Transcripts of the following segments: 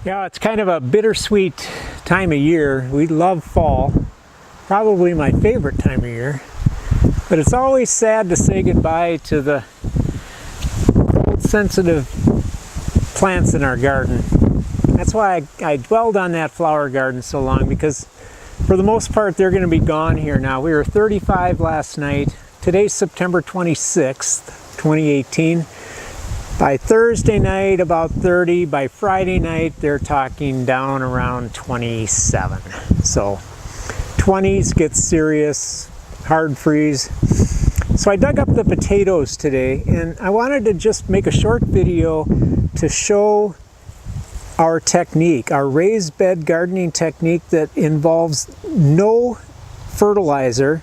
Yeah, it's kind of a bittersweet time of year. We love fall, probably my favorite time of year. But it's always sad to say goodbye to the cold sensitive plants in our garden. That's why I dwelled on that flower garden so long, because for the most part they're going to be gone here now. We were 35 last night. Today's September 26th, 2018. By Thursday night, about 30. By Friday night, they're talking down around 27. So 20s gets serious, hard freeze. So I dug up the potatoes today, and I wanted to just make a short video to show our technique, our raised bed gardening technique that involves no fertilizer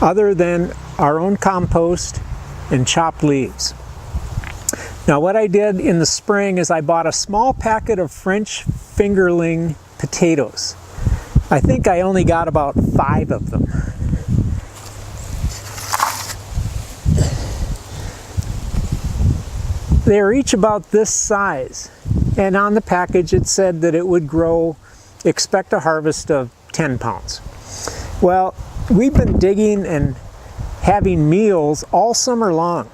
other than our own compost and chopped leaves. Now what I did in the spring is I bought a small packet of French fingerling potatoes. I think I only got about 5 of them. They are each about this size, and on the package it said that it would grow, expect a harvest of 10 pounds. Well, we've been digging and having meals all summer long.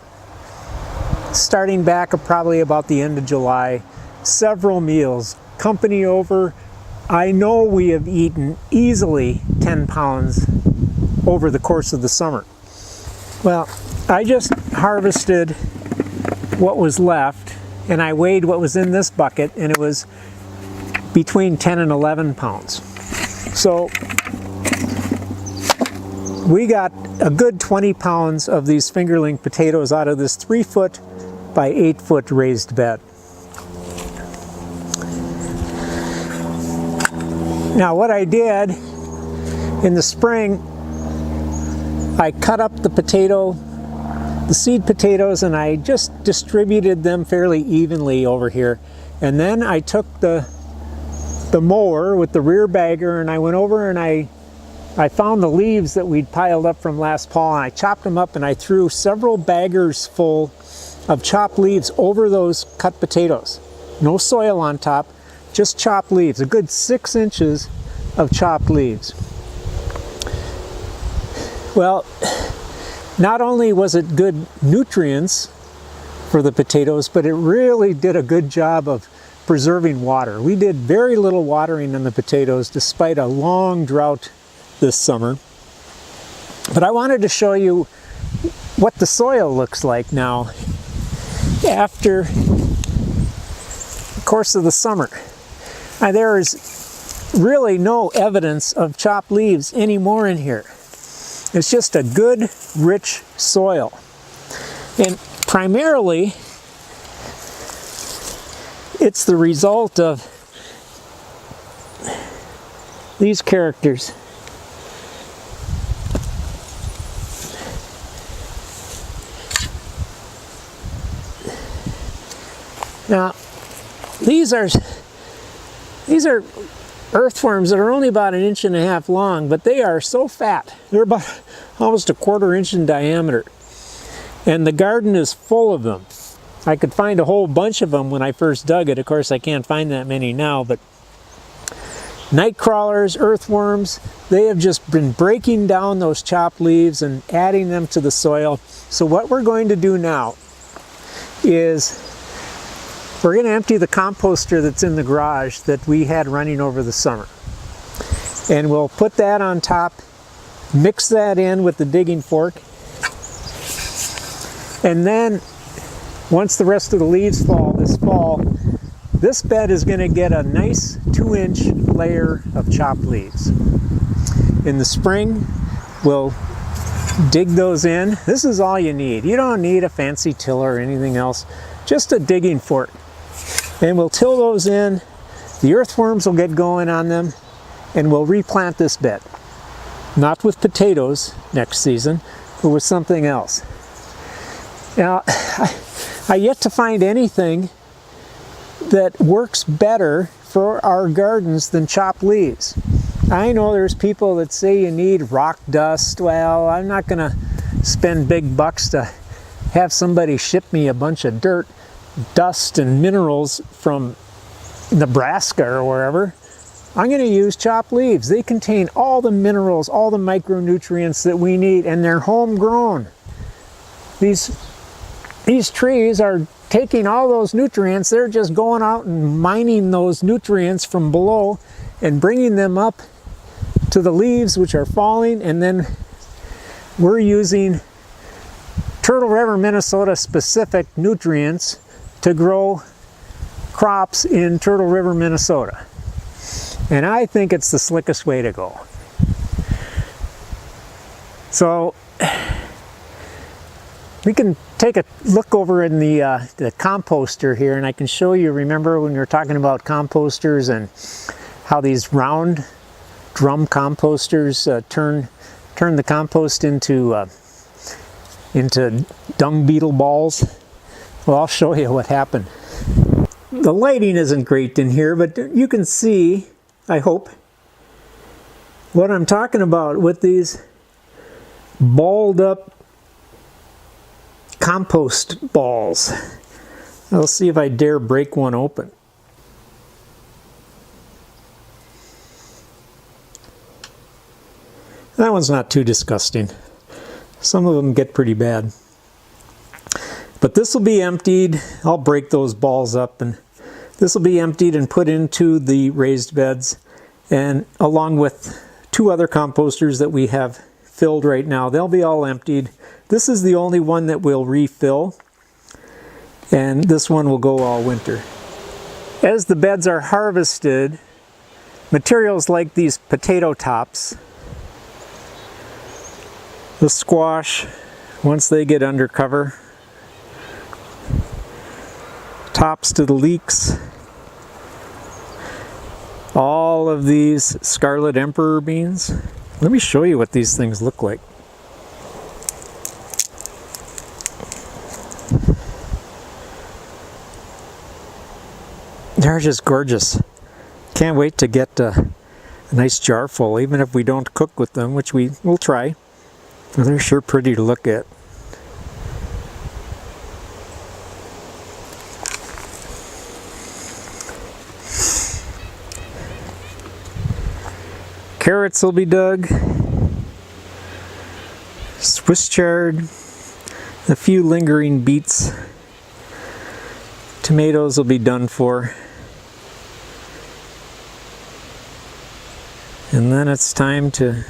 Starting back probably about the end of July, several meals, company over. I know we have eaten easily 10 pounds over the course of the summer. Well, I just harvested what was left, and I weighed what was in this bucket, and it was between 10 and 11 pounds. So we got a good 20 pounds of these fingerling potatoes out of this 3-foot by 8-foot raised bed. Now what I did in the spring, I cut up the seed potatoes, and I just distributed them fairly evenly over here. And then I took the mower with the rear bagger, and I went over and I found the leaves that we'd piled up from last fall, and I chopped them up, and I threw several baggers full of chopped leaves over those cut potatoes. No soil on top, just chopped leaves, a good 6 inches of chopped leaves. Well, not only was it good nutrients for the potatoes, but it really did a good job of preserving water. We did very little watering in the potatoes despite a long drought this summer. But I wanted to show you what the soil looks like now after the course of the summer. Now, there is really no evidence of chopped leaves anymore in here. It's just a good, rich soil. And primarily, it's the result of these characters. Now, these are earthworms that are only about 1.5 inches long, but they are so fat. They're about almost 1/4 inch in diameter. And the garden is full of them. I could find a whole bunch of them when I first dug it. Of course, I can't find that many now, but night crawlers, earthworms, they have just been breaking down those chopped leaves and adding them to the soil. So what we're going to do now is we're going to empty the composter that's in the garage that we had running over the summer. And we'll put that on top, mix that in with the digging fork. And then, once the rest of the leaves fall this fall, this bed is going to get a nice 2-inch layer of chopped leaves. In the spring, we'll dig those in. This is all you need. You don't need a fancy tiller or anything else, just a digging fork. And we'll till those in, the earthworms will get going on them, and we'll replant this bed. Not with potatoes next season, but with something else. Now, I yet to find anything that works better for our gardens than chopped leaves. I know there's people that say you need rock dust. Well, I'm not going to spend big bucks to have somebody ship me a bunch of dirt, dust, and minerals from Nebraska or wherever, I'm going to use chopped leaves. They contain all the minerals, all the micronutrients that we need, and they're homegrown. These trees are taking all those nutrients. They're just going out and mining those nutrients from below and bringing them up to the leaves, which are falling, and then we're using Turtle River, Minnesota specific nutrients to grow crops in Turtle River, Minnesota. And I think it's the slickest way to go. So we can take a look over in the composter here, and I can show you, remember when we were talking about composters and how these round drum composters turn the compost into dung beetle balls? Well, I'll show you what happened. The lighting isn't great in here, but you can see, I hope, what I'm talking about with these balled up compost balls. I'll see if I dare break one open. That one's not too disgusting. Some of them get pretty bad. But this will be emptied. I'll break those balls up, and this will be emptied and put into the raised beds, and along with 2 other composters that we have filled right now. They'll be all emptied. This is the only one that we'll refill, and this one will go all winter. As the beds are harvested, materials like these potato tops, the squash, once they get under cover, tops to the leeks, all of these scarlet emperor beans. Let me show you what these things look like. They're just gorgeous. Can't wait to get a nice jar full, even if we don't cook with them, which we will try. They're sure pretty to look at. Carrots will be dug, Swiss chard, a few lingering beets. Tomatoes will be done for. And then it's time to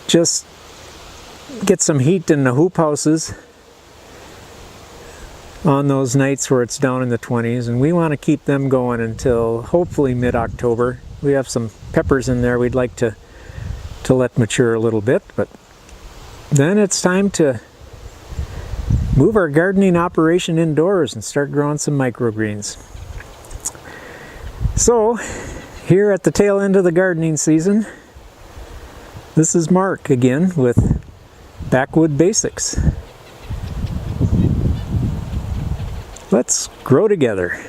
just get some heat in the hoop houses on those nights where it's down in the 20s, and we want to keep them going until hopefully mid-October. We have some peppers in there we'd like to let mature a little bit, but then it's time to move our gardening operation indoors and start growing some microgreens. So here at the tail end of the gardening season, this is Mark again with Backwood Basics. Let's grow together.